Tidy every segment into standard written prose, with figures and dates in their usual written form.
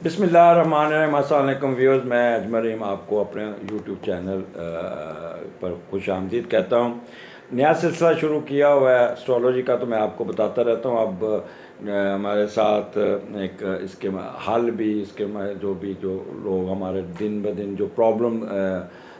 बिस्मिल्लाहिर्रहमानिर्रहीम। अस्सलाम वालेकुम व्यूअर्स, मैं अजमल रहीम आपको अपने यूट्यूब चैनल पर खुश आमदीद कहता हूँ। नया सिलसिला शुरू किया हुआ है एस्ट्रोलॉजी का, तो मैं आपको बताता रहता हूँ। अब हमारे साथ एक इसके हल भी, जो लोग हमारे दिन ब दिन जो प्रॉब्लम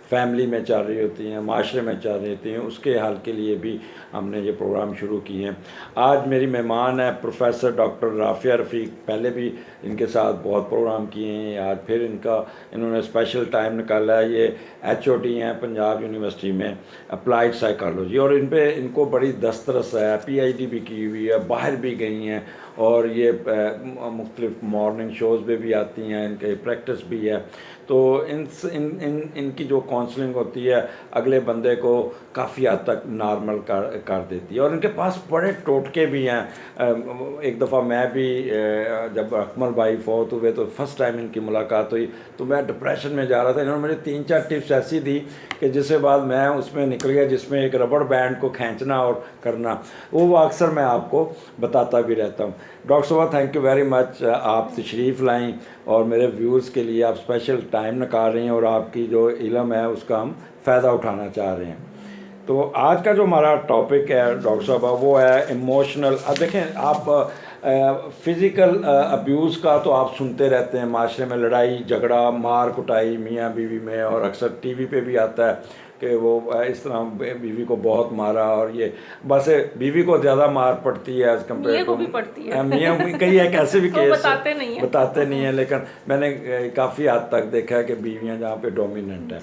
फैमिली में चल रही होती हैं, माशरे में चल रही होती हैं, उसके हल के लिए भी हमने ये प्रोग्राम शुरू किए हैं। आज मेरी मेहमान है प्रोफेसर डॉक्टर राफिया रफ़ीक। पहले भी इनके साथ बहुत प्रोग्राम किए हैं, आज फिर इन्होंने स्पेशल टाइम निकाला है। ये HOD हैं पंजाब यूनिवर्सिटी में, अप्लाइड साइकोलॉजी, और इनको बड़ी दस्तरस है, PhD भी की हुई है, बाहर भी गई हैं, और ये मुख्तलिफ मॉर्निंग शोज़ में भी आती हैं, इनके प्रैक्टिस भी है। तो इनकी जो काउंसलिंग होती है अगले बंदे को काफ़ी हद तक नॉर्मल कर देती है, और इनके पास बड़े टोटके भी हैं। एक दफ़ा मैं भी जब अकमल भाई फौत हुए तो फर्स्ट टाइम इनकी मुलाकात हुई, तो मैं डिप्रेशन में जा रहा था। इन्होंने मुझे 3-4 टिप्स ऐसी दी कि जिसके बाद मैं उसमें निकल गया, जिसमें एक रबड़ बैंड को खींचना और करना, वो अक्सर मैं आपको बताता भी रहता हूँ। डॉक्टर साहब, थैंक यू वेरी मच, आप तशरीफ़ लाएँ और मेरे व्यूज़ के लिए आप स्पेशल टाइम निकाल रही हैं, और आपकी जो इल्म है उसका हम फ़ायदा उठाना चाह रहे हैं। तो आज का जो हमारा टॉपिक है डॉक्टर साहब, वो है इमोशनल। अब देखें, आप फ़िज़िकल अब्यूज़ का तो आप सुनते रहते हैं, माशरे में लड़ाई झगड़ा मार कुटाई मियाँ बीवी में, और अक्सर टीवी पे भी आता है कि वो इस तरह बीवी को बहुत मारा, और ये बस बीवी को ज़्यादा मार पड़ती है एज़ कम्पेयर टू मियाँ। कई एक ऐसे भी केस बताते नहीं हैं, लेकिन मैंने काफ़ी हद तक देखा है कि बीवियाँ जहाँ पे डोमिनेंट हैं।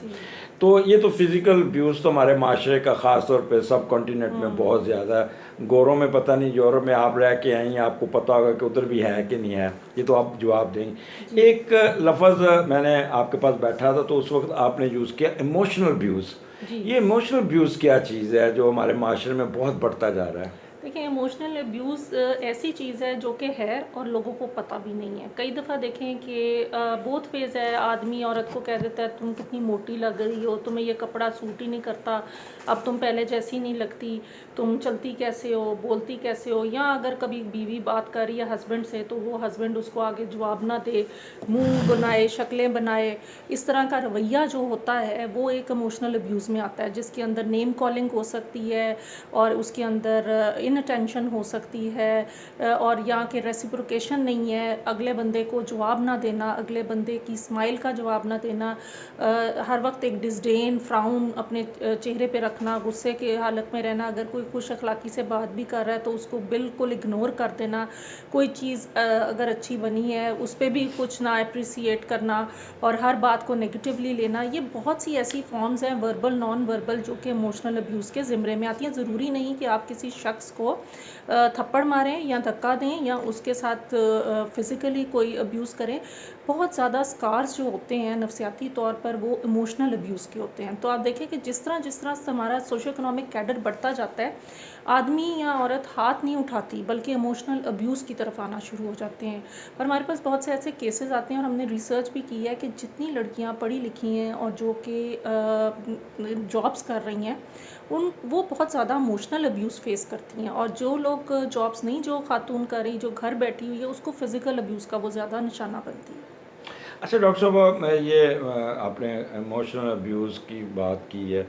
तो ये तो फिज़िकल अब्यूज़ तो हमारे माशरे का ख़ास तौर पे सब कॉन्टिनेंट में बहुत ज़्यादा है। गोरों में पता नहीं, यूरोप में आप रह के आई हैं, आपको पता होगा कि उधर भी है कि नहीं है, ये तो आप जवाब देंगे। एक लफ्ज़ मैंने आपके पास बैठा था तो उस वक्त आपने यूज़ किया इमोशनल अब्यूज़। ये इमोशनल अब्यूज़ क्या चीज़ है जो हमारे माशरे में बहुत बढ़ता जा रहा है? देखिए, इमोशनल अब्यूज़ ऐसी चीज़ है जो कि है और लोगों को पता भी नहीं है। कई दफ़ा देखें कि बोथ फेज़ है, आदमी औरत को कह देता है तुम कितनी मोटी लग रही हो, तुम्हें ये कपड़ा सूट ही नहीं करता, अब तुम पहले जैसी नहीं लगती, तुम चलती कैसे हो, बोलती कैसे हो। या अगर कभी बीवी बात कर रही है हस्बैंड से तो वो हस्बैंड उसको आगे जवाब ना दे, मुंह बनाए, शक्लें बनाए। इस तरह का रवैया जो होता है वो एक इमोशनल अब्यूज़ में आता है, जिसके अंदर नेम कॉलिंग हो सकती है, और उसके अंदर इनअटेंशन हो सकती है, और यहाँ के रेसिप्रोकेशन नहीं है, अगले बंदे को जवाब ना देना, अगले बंदे की स्माइल का जवाब ना देना, हर वक्त एक डिसडेन फ्राउन अपने चेहरे पे रखना, गुस्से के हालत में रहना, अगर कोई खुश अखलाकी से बात भी कर रहा है तो उसको बिल्कुल इग्नोर कर देना, कोई चीज़ अगर अच्छी बनी है उस पर भी कुछ ना अप्रिसिएट करना, और हर बात को नेगेटिवली लेना। ये बहुत सी ऐसी फॉर्म्स हैं वर्बल नॉन वर्बल जो कि इमोशनल अब्यूज़ के ज़िम्मे में आती हैं। ज़रूरी नहीं कि आप किसी शख्स को थप्पड़ मारें या धक्का दें या उसके साथ फ़िज़िकली कोई अब्यूज़ करें। बहुत ज़्यादा स्कार्स जो होते हैं नफसियाती तौर पर वो इमोशनल अब्यूज़ के होते हैं। तो आप देखें कि जिस तरह हमारा सोशो इकोनॉमिक कैडर बढ़ता जाता है, आदमी या औरत हाथ नहीं उठाती बल्कि इमोशनल अब्यूज़ की तरफ आना शुरू हो जाते हैं। और हमारे पास बहुत से ऐसे केसेस आते हैं, और हमने रिसर्च भी की है कि जितनी लड़कियां पढ़ी लिखी हैं और जो कि जॉब्स कर रही हैं, वो बहुत ज़्यादा इमोशनल अब्यूज़ फेस करती हैं, और जो लोग जॉब्स नहीं, जो खातून कर रही, जो घर बैठी हुई है, उसको फ़िज़िकल अब्यूज़ का वो ज़्यादा निशाना बनती है। अच्छा डॉक्टर साहब, ये आपने इमोशनल अब्यूज़ की बात की है।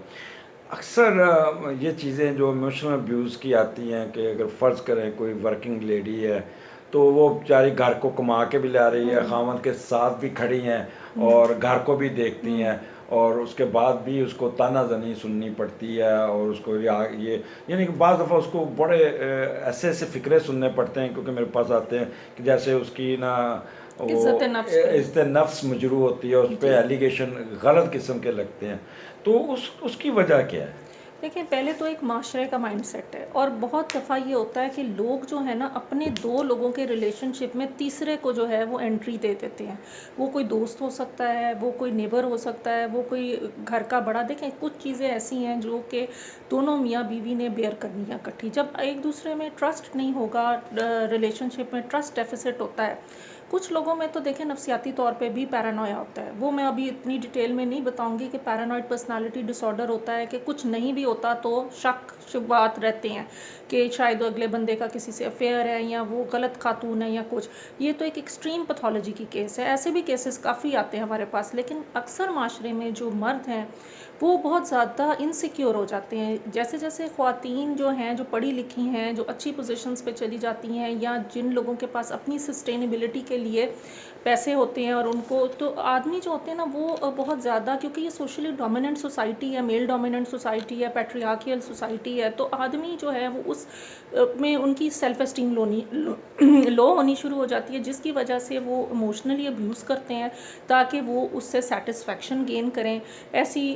अक्सर ये चीज़ें जो इमोशनल अब्यूज़ की आती हैं कि अगर फ़र्ज़ करें कोई वर्किंग लेडी है, तो वो बेचारी घर को कमा के भी ला रही है, ख़ावंद के साथ भी खड़ी हैं और घर को भी देखती हैं, और उसके बाद भी उसको तानाज़नी सुननी पड़ती है, और उसको ये यानी कि बाज़ दफ़ा उसको बड़े ऐसे ऐसे फ़िक्रे सुनने पड़ते हैं, क्योंकि मेरे पास आते हैं कि जैसे उसकी ना वो इज़्ज़त नफ्स पे। इज़्ज़त नफ्स मजरू होती है, उस पे जी। एलिगेशन गलत किस्म के लगते हैं। तो उसकी वजह क्या है? देखिए, पहले तो एक माशरे का माइंडसेट है, और बहुत दफ़ा ये होता है कि लोग जो है ना अपने दो लोगों के रिलेशनशिप में तीसरे को जो है वो एंट्री दे देते हैं। वो कोई दोस्त हो सकता है, वो कोई नेबर हो सकता है, वो कोई घर का बड़ा। देखें, कुछ चीज़ें ऐसी हैं जो कि दोनों मियाँ बीवी ने बेयर करनी है इकट्ठी। जब एक दूसरे में ट्रस्ट नहीं होगा, रिलेशनशिप में ट्रस्ट डेफिसिट होता है। कुछ लोगों में तो देखें नफसियाती तौर पे भी पैरानोया होता है, वो मैं अभी इतनी डिटेल में नहीं बताऊंगी कि पैरानॉइड पर्सनालिटी डिसऑर्डर होता है कि कुछ नहीं भी होता तो शक शुबहत रहते हैं कि शायद अगले बंदे का किसी से अफेयर है या वो गलत खातून है या कुछ। ये तो एक एक्सट्रीम पैथोलॉजी की केस है। ऐसे भी केसेस काफ़ी आते हैं हमारे पास, लेकिन अक्सर माशरे में जो मर्द हैं वो बहुत ज़्यादा इनसिक्योर हो जाते हैं। जैसे जैसे ख़वातीन जो हैं, जो पढ़ी लिखी हैं, जो अच्छी पोजीशंस पे चली जाती हैं, या जिन लोगों के पास अपनी सस्टेनेबिलिटी के लिए पैसे होते हैं, और उनको तो आदमी जो होते हैं ना वो बहुत ज़्यादा, क्योंकि ये सोशली डोमिनेंट सोसाइटी है, मेल डोमिनेंट सोसाइटी है, पैट्रियार्कियल सोसाइटी है, तो आदमी जो है वो उस में उनकी सेल्फ एस्टीम लो होनी शुरू हो जाती है, जिसकी वजह से वो इमोशनली अब्यूज़ करते हैं ताकि वो उससे सेटिस्फेक्शन गेन करें। ऐसी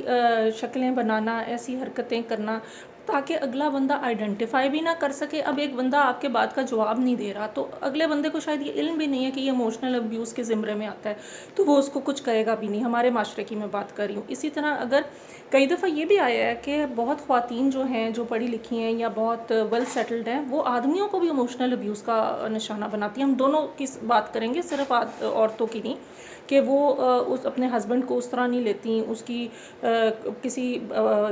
शक्लें बनाना, ऐसी हरकतें करना ताकि अगला बंदा आइडेंटिफाई भी ना कर सके। अब एक बंदा आपके बात का जवाब नहीं दे रहा, तो अगले बंदे को शायद ये इल्म भी नहीं है कि ये इमोशनल अब्यूज़ के ज़िम्रे में आता है, तो वो उसको कुछ कहेगा भी नहीं। हमारे माशरे की मैं बात कर रही हूँ। इसी तरह अगर कई दफ़ा ये भी आया है कि बहुत ख़वातीन जो हैं, जो पढ़ी लिखी हैं या बहुत वेल सेटल्ड हैं, वो आदमियों को भी इमोशनल अब्यूज़ का निशाना बनाती हैं। हम दोनों की बात करेंगे, सिर्फ औरतों की नहीं, कि वो उस अपने हस्बैंड को उस तरह नहीं लेती, उसकी किसी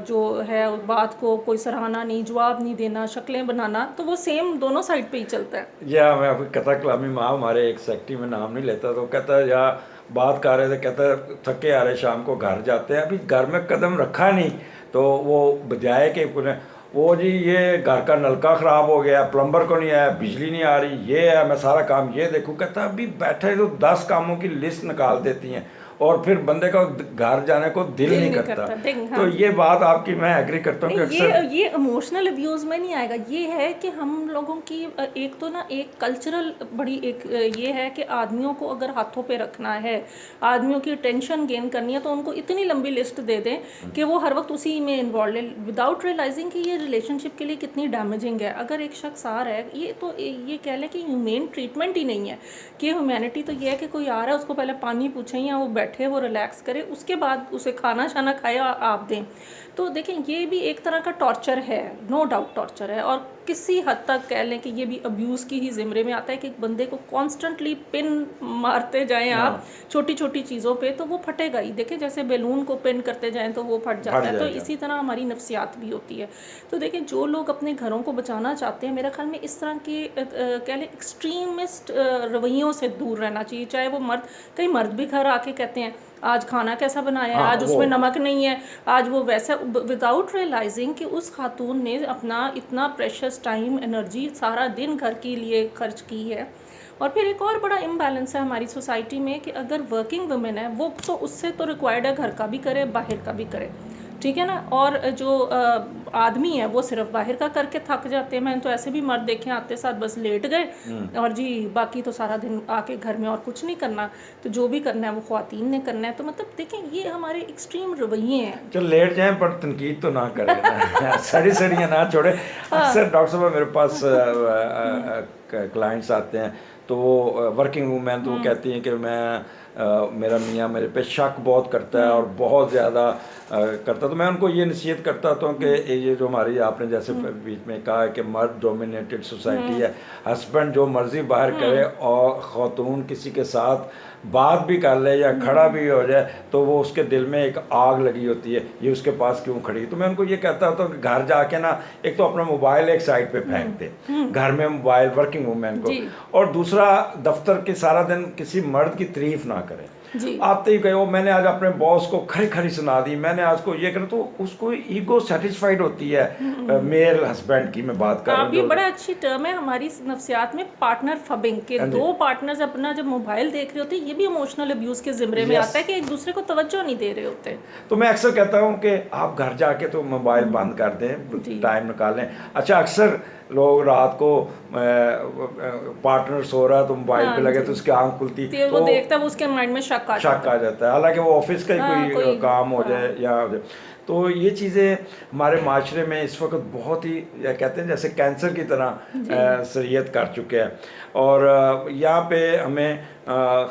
जो है बात को कोई सराहना नहीं, जवाब नहीं देना, शक्लें बनाना, तो वो सेम दोनों साइड पे ही चलता है। या मैं अभी कथा कलामी माँ हमारे एक सेक्रेटरी में नाम नहीं लेता, तो कहता है या बात कर रहे थे, कहता है थके आ रहे शाम को घर जाते हैं, अभी घर में कदम रखा नहीं, तो वो बजाय कि वो जी ये घर का नलका ख़राब हो गया, प्लम्बर को नहीं आया, बिजली नहीं आ रही, ये है, मैं सारा काम ये देखूँ, कहता अभी बैठे तो 10 कामों की लिस्ट निकाल देती हैं और फिर बंदे का घर जाने को दिल नहीं करता। हाँ। तो ये बात आपकी मैं एग्री करता हूँ कि अक्सर ये इमोशनल अब्यूज़ में नहीं आएगा। ये है कि हम लोगों की एक तो ना एक कल्चरल बड़ी एक ये है कि आदमियों को अगर हाथों पे रखना है, आदमियों की अटेंशन गेन करनी है, तो उनको इतनी लंबी लिस्ट दे दें कि वो हर वक्त उसी में इन्वॉल्व है, विदाउट रियलाइजिंग कि ये रिलेशनशिप के लिए कितनी डैमेजिंग है। अगर एक शख्स आ रहा है, ये तो ये कह लें कि ह्यूमेन ट्रीटमेंट ही नहीं है, कि ह्यूमैनिटी तो ये है कि कोई आ रहा है उसको पहले पानी पूछें या वो बैठे, वो रिलैक्स करे, उसके बाद उसे खाना शाना खाए आप दें। तो देखें, ये भी एक तरह का टॉर्चर है, नो डाउट टॉर्चर है, और किसी हद तक कह लें कि ये भी अब्यूज़ की ही ज़िम्रे में आता है कि एक बंदे को कॉन्स्टेंटली पिन मारते जाएं आप छोटी छोटी चीज़ों पे, तो वो फटेगा ही। देखें, जैसे बैलून को पिन करते जाएं तो वो फट जाता है, तो इसी तरह हमारी नफ्सियात भी होती है। तो देखें, जो लोग अपने घरों को बचाना चाहते हैं, मेरा ख्याल में इस तरह के कह लें एक्सट्रीमिस्ट रवैयों से दूर रहना चाहिए। चाहे वो मर्द, कई मर्द भी घर आके कहते हैं आज खाना कैसा बनाया है, आज उसमें नमक नहीं है, आज वो वैसा, विदाउट रियलाइजिंग कि उस खातून ने अपना इतना प्रेशियस टाइम, एनर्जी सारा दिन घर के लिए खर्च की है। और फिर एक और बड़ा इम्बैलेंस है हमारी सोसाइटी में कि अगर वर्किंग वुमेन है, वो तो उससे तो रिक्वायर्ड है घर का भी करे, बाहर का भी करे, ठीक है ना। और जो आदमी है वो सिर्फ बाहर का करके थक जाते हैं। मैंने तो ऐसे भी मर्द देखे आते साथ बस लेट गए और जी बाकी तो सारा दिन आके घर में और कुछ नहीं करना, तो जो भी करना है वो ख्वातीन ने करना है। तो मतलब देखें, ये हमारे एक्सट्रीम रवैये हैं। चल लेट जाएं पर तनकीद तो ना करें, सड़ी सड़ियाँ ना छोड़े। अक्सर डॉक्टर साहब मेरे पास क्लाइंट्स आते हैं, तो वो वर्किंग वूमेन, तो वो कहती हैं कि मेरा मियाँ मेरे पे शक बहुत करता है और बहुत ज़्यादा करता, तो मैं उनको ये नसीहत करता हूँ कि ये जो हमारी आपने जैसे बीच में कहा है कि मर्द डोमिनेटेड सोसाइटी है, हस्बैंड जो मर्ज़ी बाहर करे और ख़ातून किसी के साथ बात भी कर ले या खड़ा भी हो जाए तो वो उसके दिल में एक आग लगी होती है, ये उसके पास क्यों खड़ी। तो मैं उनको ये कहता हूँ कि घर जाके ना एक तो अपना मोबाइल एक साइड पे फेंक दे, घर में मोबाइल वर्किंग वूमेन को, और दूसरा दफ्तर के सारा दिन किसी मर्द की तारीफ ना करें। आते ही कहो मैंने आज अपने बॉस को खरी खरी सुना दी, मैंने आज को ये कर, तो उसको ईगो सेटिस्फाइड होती है मेल हस्बैंड की मैं बात कर रहा हूँ। ये बड़ा अच्छी टर्म है हमारी नफ्सियात में, पार्टनर फबिंग, के दो पार्टनर्स अपना जब मोबाइल देख रहे होते हैं, ये भी इमोशनल अब्यूज़ के ज़िम्रे में आता है कि एक दूसरे को तवज्जो नहीं दे रहे होते। तो मैं अक्सर कहता हूँ कि आप घर जाके तो मोबाइल बंद कर दें, टाइम निकालें। अच्छा, अक्सर लोग रात को पार्टनर सो रहा है तो मोबाइल पे लगे तो उसकी आंख खुलती तो वो देखता है, उसके माइंड में शक आ जाता है, हालांकि वो ऑफिस का ही कोई काम हो जाए या हो जाए। तो ये चीज़ें हमारे माशरे में इस वक्त बहुत ही कहते हैं जैसे कैंसर की तरह सरियत कर चुके हैं, और यहाँ पे हमें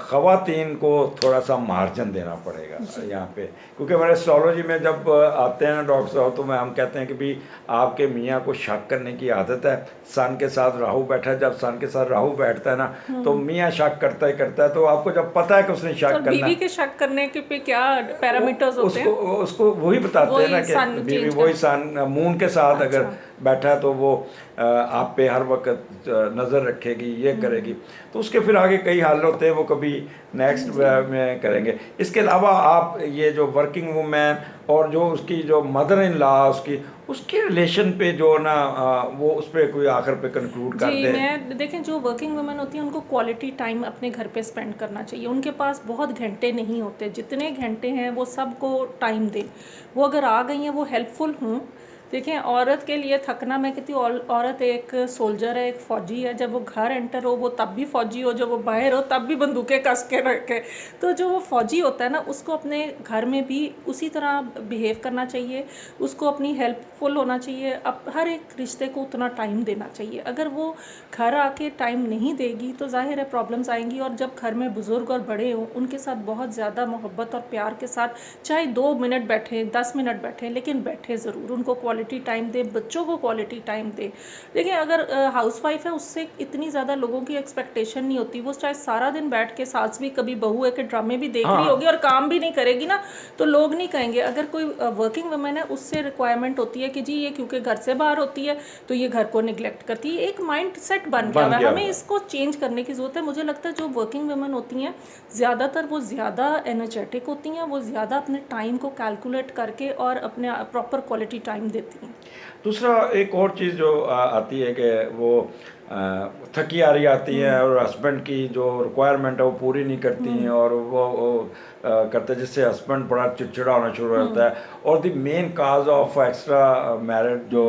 ख़वातीन को थोड़ा सा मार्जिन देना पड़ेगा यहाँ पे, क्योंकि हमारे एस्ट्रोलॉजी में जब आते हैं ना डॉक्टर साहब, तो हम कहते हैं कि भी आपके मियाँ को शक करने की आदत है, सन के साथ राहु बैठा है, जब सन के साथ राहु बैठता है ना तो मियाँ शक करता है, तो आपको जब पता है कि उसने शक करना, बीवी के शक करने के पे क्या पैरामीटर्स होते हैं उसको वही बताते हैं ना कि बीवी वही सन मून के साथ अगर बैठा है तो वो आप पे हर वक्त नज़र रखेगी, ये करेगी, तो उसके फिर आगे कई हाल होते हैं, वो कभी नेक्स्ट में करेंगे। इसके अलावा आप ये जो वर्किंग वूमेन और जो उसकी जो मदर इन लॉ उसके रिलेशन पे जो ना वो उस पर कोई आखिर पे कंक्लूड कर जी, दे। मैं देखें जो वर्किंग वुमेन होती हैं उनको क्वालिटी टाइम अपने घर पे स्पेंड करना चाहिए। उनके पास बहुत घंटे नहीं होते, जितने घंटे हैं वो सबको टाइम दें। वो अगर आ गई हैं वो हेल्पफुल हों। देखें औरत के लिए थकना, मैं कहती हूँ औरत एक सोल्जर है, एक फ़ौजी है। जब वो घर एंटर हो वो तब भी फ़ौजी हो, जब वो बाहर हो तब भी बंदूकें कस के रखे। तो जो वो फ़ौजी होता है ना, उसको अपने घर में भी उसी तरह बिहेव करना चाहिए, उसको अपनी हेल्पफुल होना चाहिए। अब हर एक रिश्ते को उतना टाइम देना चाहिए। अगर वो घर आके टाइम नहीं देगी तो जाहिर है प्रॉब्लम्स आएंगी। और जब घर में बुज़ुर्ग और बड़े हों उनके साथ बहुत ज़्यादा मोहब्बत और प्यार के साथ, चाहे 2 मिनट बैठें, 10 मिनट बैठें, लेकिन बैठें ज़रूर। उनको क्वालिटी टाइम दें, बच्चों को क्वालिटी टाइम दें। देखिए अगर हाउसवाइफ है उससे इतनी ज़्यादा लोगों की एक्सपेक्टेशन नहीं होती। वो चाहे सारा दिन बैठ के, सास भी कभी बहू है के ड्रामे भी देख रही हाँ, होगी और काम भी नहीं करेगी ना, तो लोग नहीं कहेंगे। अगर कोई वर्किंग वुमेन है उससे रिक्वायरमेंट होती है कि जी ये क्योंकि घर से बाहर होती है तो ये घर को निगलेक्ट करती है। एक माइंड सेट बन गया हुआ है, हमें इसको चेंज करने की ज़रूरत है। मुझे लगता है जो वर्किंग वुमेन होती हैं ज़्यादातर वो ज़्यादा एनर्जेटिक होती हैं, वो ज़्यादा अपने टाइम को कैलकुलेट करके और अपने प्रॉपर क्वालिटी टाइम देती हैं। दूसरा एक और चीज़ जो आती है कि वो थकी हारी आती हैं और हस्बैंड की जो रिक्वायरमेंट है वो पूरी नहीं करती हैं, और वो करते हैं, जिससे हस्बैंड बड़ा चिड़चिड़ा होना शुरू हो जाता है। और the main cause of extra married जो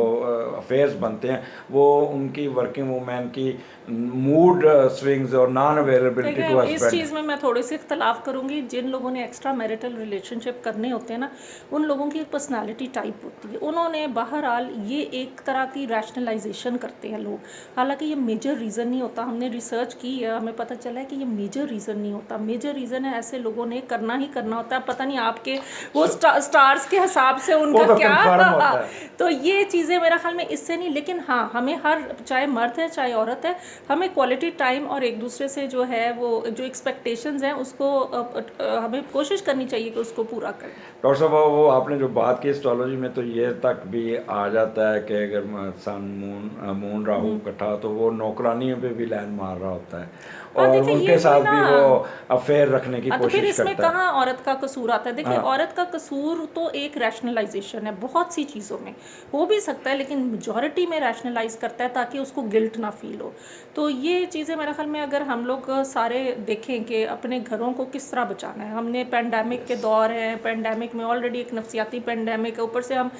अफेयर्स बनते हैं वो उनकी वर्किंग वूमेन की मूड स्विंग्स और नॉन अवेलेबिलिटी टू देखिए इस हस्बैंड। चीज़ में मैं थोड़ी सी इख्तलाफ करूंगी। जिन लोगों ने एक्स्ट्रा मैरिटल रिलेशनशिप करने होते हैं ना, उन लोगों की पर्सनालिटी टाइप होती है। उन्होंने बहरहाल ये एक तरह की रैशनलाइजेशन करते हैं लोग, हालांकि ये मेजर रीज़न नहीं होता। हमने रिसर्च की है, हमें पता चला है कि ये मेजर रीज़न नहीं होता। मेजर रीज़न है ऐसे लोगों ने करना ही करना होता है। पता नहीं आपके वो स्टार्स के हिसाब से उनका तो क्या confirm होता है। तो ये चीज़ें मेरा ख्याल में इससे नहीं। लेकिन हाँ, हमें हर, चाहे मर्द है चाहे औरत है, हमें क्वालिटी टाइम और एक दूसरे से जो है वो जो एक्सपेक्टेशंस हैं उसको हमें कोशिश करनी चाहिए कि उसको पूरा करें। डॉक्टर साहब वो आपने जो बात की एस्ट्रोलॉजी में तो ये तक भी आ जाता है कि अगर सन मून राहु इकट्ठा तो वो नौकरानियों पे भी लाइन मार रहा होता है हाँ और देखिए ये उनके वही साथ ना। भी वो अफेयर रखने की तो फिर कोशिश इसमें करता है। कहाँ औरत का कसूर आता है? देखिए हाँ। औरत का कसूर तो एक रैशनलाइजेशन है, बहुत सी चीज़ों में हो भी सकता है, लेकिन मेजॉरिटी में रैशनलाइज करता है ताकि उसको गिल्ट ना फील हो। तो ये चीज़ें मेरे ख्याल में अगर हम लोग सारे देखें कि अपने घरों को किस तरह बचाना है। हमने पेंडेमिक के दौर हैं, पेंडेमिक में ऑलरेडी एक नफसियाती पेंडेमिक है, ऊपर से हम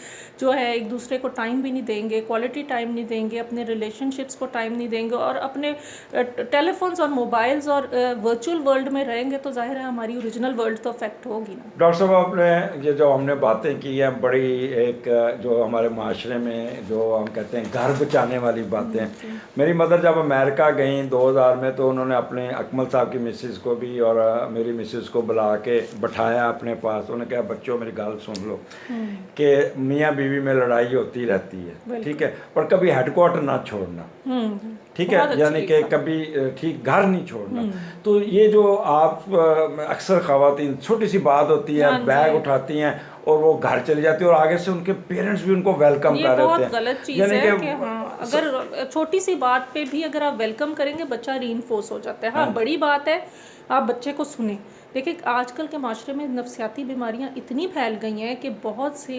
जो है एक दूसरे को टाइम भी नहीं देंगे, क्वालिटी टाइम नहीं देंगे, अपने रिलेशनशिप्स को टाइम नहीं देंगे और अपने टेलीफोन्स और मोबाइल्स और वर्चुअल वर्ल्ड में रहेंगे तो जाहिर है हमारी ओरिजिनल वर्ल्ड तो अफेक्ट होगी ना। डॉक्टर साहब आपने ये जो हमने बातें की हैं बड़ी एक जो हमारे माशरे में जो हम कहते हैं घर बचाने वाली बातें। मेरी मदर जब अमेरिका गई 2000 में तो उन्होंने अपने अकमल साहब की मिसेस को भी और मेरी मिसेस को बुला के बैठाया अपने पास। उन्होंने कहा बच्चों मेरी गाल सुन लो कि मियाँ बीवी में लड़ाई होती रहती है, ठीक है, पर कभी हेडक्वार्टर ना छोड़ना, ठीक है, यानी कि कभी ठीक घर नहीं छोड़ना। तो ये जो आप अक्सर ख़वातीन छोटी सी बात होती है, बैग उठाती हैं और वो घर चली जाती है और आगे से उनके पेरेंट्स भी उनको वेलकम कर रहे होते हैं। गलत चीज़ है कि हाँ, अगर छोटी सी बात पे भी अगर आप वेलकम करेंगे बच्चा रीइंफोर्स हो जाता है। हाँ, बड़ी बात है आप बच्चे को सुने। देखिए आजकल के माशरे में नफसियाती बीमारियां इतनी फैल गई हैं कि बहुत से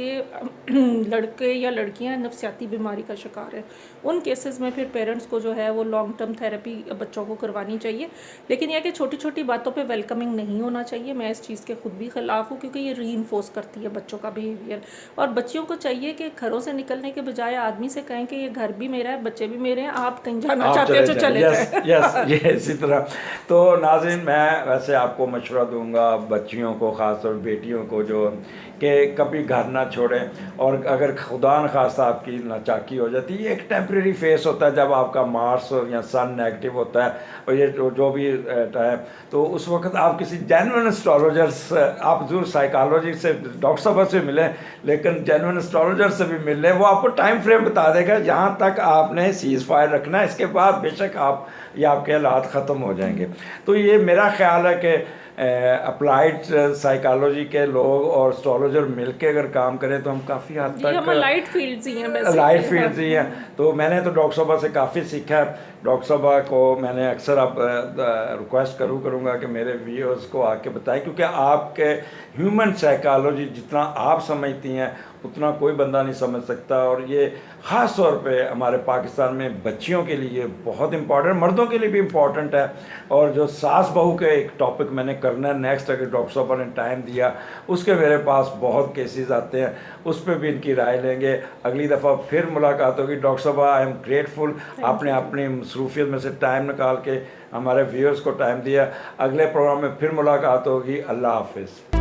लड़के या लड़कियां नफसियाती बीमारी का शिकार हैं। उन केसेस में फिर पेरेंट्स को जो है वो लॉन्ग टर्म थेरेपी बच्चों को करवानी चाहिए। लेकिन यह कि छोटी छोटी बातों पे वेलकमिंग नहीं होना चाहिए। मैं इस चीज़ के खुद भी खिलाफ हूँ क्योंकि ये रीइंफोर्स करती है बच्चों का बिहेवियर। और बच्चियों को चाहिए कि घरों से निकलने के बजाय आदमी से कहें कि ये घर भी मेरा है, बच्चे भी मेरे हैं, आप कहीं जाना चाहते हैं तो चले जाए। यस ये इसी तरह। तो नाज़रीन मैं वैसे आपको मशवरा दूंगा बच्चियों को, ख़ासतौर बेटियों को, जो कि कभी घर ना छोड़ें। और अगर खुदा न खास्ता आपकी नाचाकी हो जाती है, ये एक टेम्प्रेरी फेस होता है जब आपका मार्स या सन नेगेटिव होता है और ये जो भी टाइम, तो उस वक्त आप किसी जेन्युइन एस्ट्रोलॉजर से, आप जरूर साइकोलॉजी से डॉक्टर साहब से मिलें, लेकिन जेन्युइन एस्ट्रोलॉजर से भी मिल लें। वो आपको टाइम फ्रेम बता देगा यहाँ तक आपने सीज़ फायर रखना है, इसके बाद बेशक आप ये आपके हालात ख़त्म हो जाएंगे। तो ये मेरा ख्याल है कि अप्लाइड साइकोलॉजी के लोग और एस्ट्रोलॉजर मिलके अगर काम करें तो हम काफ़ी हद जी हम तक लाइट फील्ड्स ही हैं basically, लाइट हाँ। फील्ड ही है। तो मैंने तो डॉक्टर साहबा से काफ़ी सीखा है। डॉक्टर साहबा को मैंने अक्सर अब रिक्वेस्ट करूँगा कि मेरे व्यूअर्स को आके बताएं, क्योंकि आपके ह्यूमन साइकोलॉजी जितना आप समझती हैं उतना कोई बंदा नहीं समझ सकता। और ये ख़ास तौर पे हमारे पाकिस्तान में बच्चियों के लिए बहुत इम्पॉर्टेंट, मर्दों के लिए भी इम्पॉर्टेंट है। और जो सास बहू के एक टॉपिक मैंने करना है नेक्स्ट, अगर डॉक्टर साहबा ने टाइम दिया, उसके मेरे पास बहुत केसेस आते हैं, उस पर भी इनकी राय लेंगे। अगली दफ़ा फिर मुलाकात होगी। डॉक्टर साहबा आई एम ग्रेटफुल, आपने अपनी मसरूफियत में से टाइम निकाल के हमारे व्यूअर्स को टाइम दिया। अगले प्रोग्राम में फिर मुलाकात होगी। अल्लाह हाफिज़।